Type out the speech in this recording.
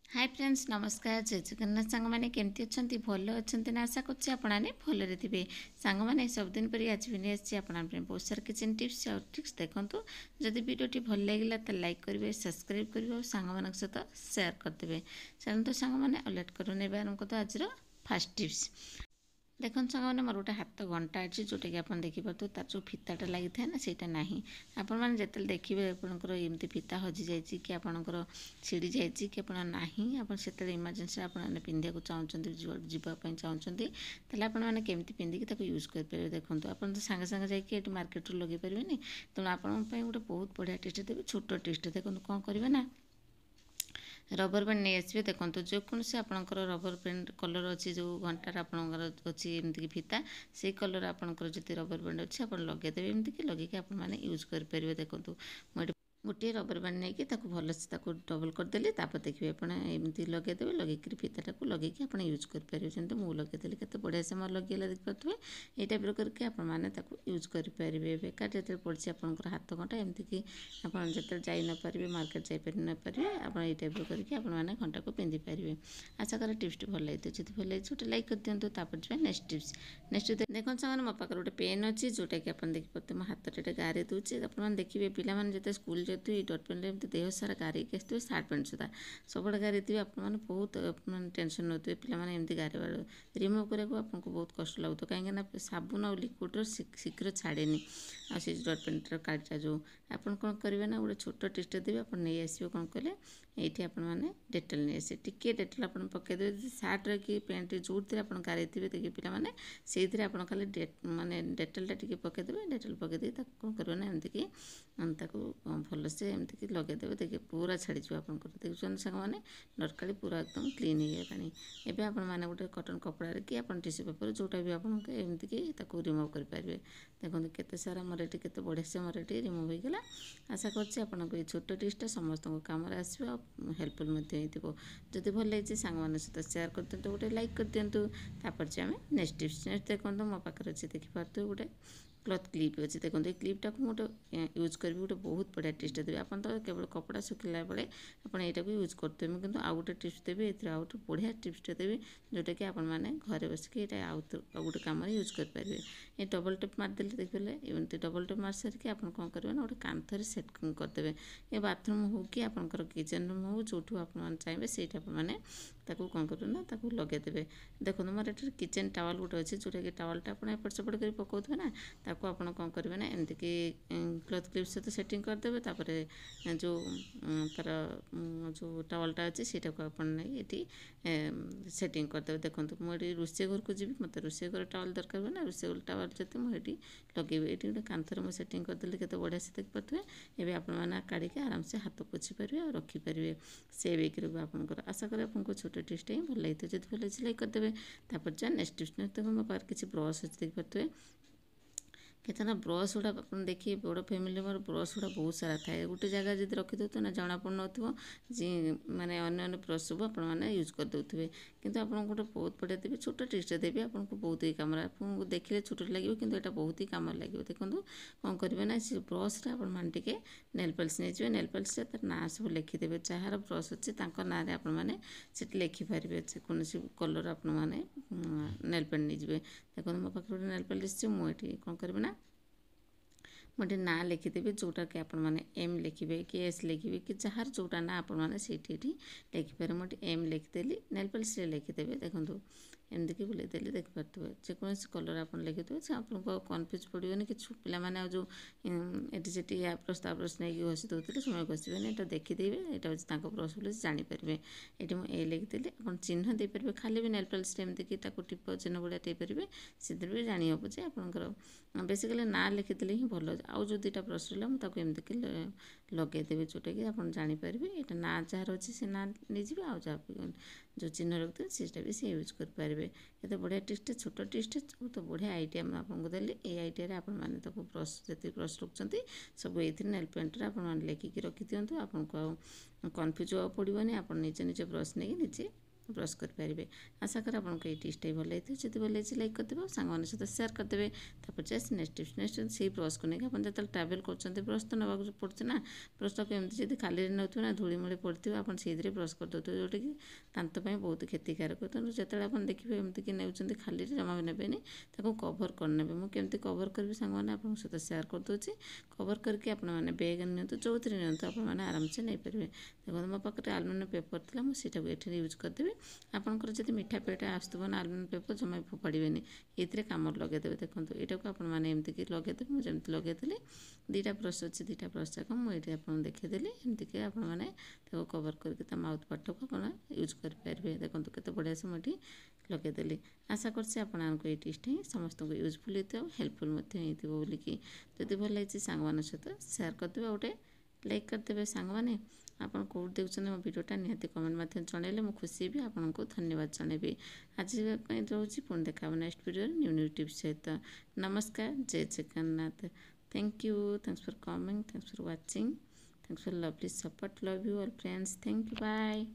Hi friends नमस्कार जय जगन्नाथ सांग मैंने केमती अच्छा भल अच्छा ना आशा करें आपने भलरे थे सांग मैंने सबुदिन पर आज भी नहीं आसी बहुत सारा किचन टिप्स और ट्रिक्स देखूँ जदि वीडियो भल लगे तो लाइक करेंगे सब्सक्राइब करेंगे और सांग मान सहित सेयार करदे चलते सांग मैंने लेट करूँ आरंभ करते आज फास्ट टिप्स देखो सांग मोर गोटे हाथ घंटा अच्छी जोटा कि आप देखिपे तार जो फिताटा लगी था ना सहीटा ना आपण मैंने जिते देखिए आपंकर एमती फिता हजि जाइए कि आपंकर छिड़ी जाइए कि आप ना आप इमरजेन्सी आपने पिंधा चाहते जावाई चाहते आपने केमी पिंधिक यूज करेंगे देखो आप तो सागे सागे जाकि मार्केट लगे पारे तेणु आपण गोटे बहुत बढ़िया टेस्ट देवी छोट टेस्ट देखो कौन करेंगे ना रबर बैंड नहीं आसवे देखो जेकोसी आपंकर रबर बैंड कलर अच्छी जो घंटार आपंकर अच्छी एमती फिता से कलर आपंकर जी रबर बैंड अच्छी आप लगेदेवे एमती लगे आप यूज करेंगे देखो मुझे गोटे रबर बैंड नहीं भलसे डबल करदेली देखिए आपमती लगेदेवे लगे फिताटा को लगे आप यूज करेंगे जमी मुझे लगेदेली के बढ़िया से मोर लगे देखिए ये टाइप करके आपने यूज करेंगे बेकार जो पड़ी आपंकर हाथ घंटा एमती कि आप जो जा नपारे मार्केट जापारे आप ये टाइप करके आपने घंटा को पिंधि पारे आशा कर टिप्स भल लगी जब भल लगी गोटे लाइक कर दिखाँ तापर नेक्स्ट टिप्स नेक्स्ट देखो सामने मो पाखे गोटे पेन अच्छी जोटा कि आप देखिए मो हाथ गारे दूसरे आपने देखिए पिलाने जो स्कूल जाते ये डट पेन एमती देह सारा गारे आसते सार्ट पेंट सुधा सब गारे थे आप बहुत टेंशन नौते पे एमती गारे रिमुव करने आपको बहुत कष्ट लगता कहीं साबुन और लिक्विड शीघ्र छाड़े आ डट पेन्टर कार्डटा जो आप कौन करेंगे ना गोटे छोट टेस्ट देवी आप नहीं आसो कौन कले ये आपने डेटल नहीं आसे टी डेटल आप पकईदे सार्ट कि पैंट जो आप गारे थे देखिए पिलाने से आप खाली मानने डेटलटा टी पकईदे डेटल पकईदे कौन करेंगे ना एमती भलसे एमती लगेदेवे देखिए पूरा छाड़ी आपंकर देखुं सांग नरकाली पूरा एकदम क्लीन हो गलानी एवं आपने गोटे कटन कपड़ा कि आप टिश्यू पेपर जोटा भी आप एमती रिमुव करेंगे देखो केते सारा मोर ये केते बढ़िया से मोर ये रिमुव होगा आशा कर छोट टिप्सटा समस्त कम आसो हेल्पफुल हो जदि भल लगी सांग मान सहित सेयार कर दिखाँ गोटे लाइक कर दिखाँ तापर आम नेक्स्ट टिप्स नेक्स्ट देखो मो पाखे अच्छे देखिपे गोटे क्लथ क्लिप अच्छे देखो ये क्लिपटा को गोटे यूज करी गोटे बहुत बढ़िया टिप्स देवी आप तो केवल कपड़ा सुखला बेले आपड़ यहाँ यूज करते कि आउ गोटे टिप्स देवी ये आउ गोटे बढ़िया टिप्सटे देवी जोटा कि आपने घरे बसिक आउ गोटे कम यूज करेंगे ये डबल टेप मारदेले देखिए एमती डबल टेप मार सारिक आप कौन करेंगे ना गोटे कांथर सेट करदेवे ये बाथरूम हो कि आपंकर किचन रूम हो जो आप चाहिए से आपने कौन करेंगे ना लगेदेवे देखो मोर ये किचन टावल गोटे अच्छे जोटा कि टावलटा आप एपट सेपट कर पकाउे ना ताको आप कौन करेंगे ना एमती कि क्लथ क्लिप सहित सेटिंग करदेवे तापर जो तार जो टावलटा अच्छे से ये सेटिंग करदेवे देखो मुझे रोषे घर को जी मत रोषे घर टावल दरकार हुए ना रोषे घर टावल जो मुझे लगे ये गोटे कांथर मुझे सेटिंग करदेली के बढ़िया से देखिपे ये आपने काढ़ी आराम से हाथ पोछि पारे और रखिपारे सेव हो आपंकर आशा करें आपको छोट टिप्सटा ही भल लगी जब भल लाइक करदेवे तापर नेक्स्ट टिप्स देखो मो पास किसी ब्रश अच्छे देखिपे केतना ब्रश गुड़ा आप देखिए बड़ फैमिली मोर ब्रश गुड़ा बहुत सारा थाए गोटे जगह जब रखिदे तो ना जना पड़ माने अन्य ब्रश सब आपने यूज करदे किंतु आप गोटे बहुत बढ़िया देवी छोट टिप्स देवी आपको बहुत ही कम आपको देखिए छोट लगे कि यहाँ बहुत ही कम लगे देखो कौन करेंगे ना से ब्रश टे नेल पॉलिश नहीं नेल पॉलिश तार ना सब लिखिदेवे जार ब्रश अच्छे ना आपने लिखिपारे कौन कलर आपने नेल पेंट नहीं देखो मो पाखे गोटे नेल पॉलिश मुझे कौन करेंगे ना मुझे ना लिखिदेवी जोटा कि आपने एम लिखे कि एस लिखे कि जार जोटा ना आपने लिखिपारे मुझे एम लिखिदेली नेल पॉलिश लिखिदेवे देखो एमती कि बुलेदेली देखिपे जेकोसी कलर आप लिखिदेवे से आपको कन्फ्यूज पड़ोनी कि पे जो ये ब्रश ब्रश नहीं घसी दूसरे समय घसबे यहाँ देखिदेवे यहाँ हूँ ब्रश बोले जानीपारे ये मुझे लिखिदेली आप चिन्ह देपारे खाली भी नेल पॉलिश एमती कि टिप चिन्ह भाया देपारे से भी जानी हे जे आपंकर बेसिकली ना लिखिदेले ही भल आउ जो दुटा ब्रश रहा मुझे एमती लगेदेवे जोटा कि आप जानीपारे यहाँ ना जार अच्छे से ना नहीं आउ जहाँ जो चिन्ह रखते सीटा भी सी यूज करेंगे ये बढ़िया टिप्सटे छोट टिप्सटे बहुत बढ़िया आइडिया मैं आपको देली ये आइडिया आपने ब्रश जी ब्रश रखुच्च सब ये नेल पेंटर आप लिखिकी रखी दिखाँ आपको कन्फ्यूज हाँ पड़ोनी आप निजे निजे ब्रश नहीं निजे ब्रश करेंगे। आशा कर आपको ये टिप्सटा भल लगी जब भल लगी लाइक करदे सांग सहित सेयार करदे। जस्ट नेक्स्ट टिप्स नेक्स्ट से ब्रश को लेकिन आप जो ट्रावेल कर ब्रश तो नाक पड़े ना ब्रश को एमती जब खाली नौ ना धूलीमूली पड़े आप ब्रश करदे जोटा कि दांत बहुत क्षतिकारक। तेणु जो आप देखिए एमती कि नौ खाली जमा भी नेबेनि कवर करने मुझे कवर करी सांग आप सहित सेयार करदे। कवर करके आप बैग नियंतु जो आपने आराम से नहीं पारे। देखो मो पाखे आलुमिनियम पेपर था मुझे ये यूज करदेवी। आपंकर जब मीठा पेट आसुव ना आलुमिनियम पेपर जमा फोपाड़े ये कम लगेदेवे। देखो यहाँ को आपमती लगेदेवे मुझे लगेदी दुटा ब्रश अच्छे दुटा ब्रश जाक मुझे आपको देखीदेली एमतीक आपने कवर करके माउथ पार्ट को आप यूज करेंगे। देखो केते बढ़िया से मुझे लगेदेली। आशा करको ये टिप्सटा ही समस्त को यूजफुल होता हेल्पफुल बोलिकी जब भल लगी सांग सहित सेयार करदे गोटे लाइक करदे। सांग मैंने आप कौट देखुं मो भिडियोटा निहाती कमेंट मध्यम जनइले मुझे खुशी भी आपको धन्यवाद जनइबी। आज रोचे पुणी देखा नेक्स्ट वीडियो न्यू टिप्स सहित। नमस्कार जय Jagannath. Thank you thanks for coming thanks for watching thanks for lovely support love you all friends thank you bye.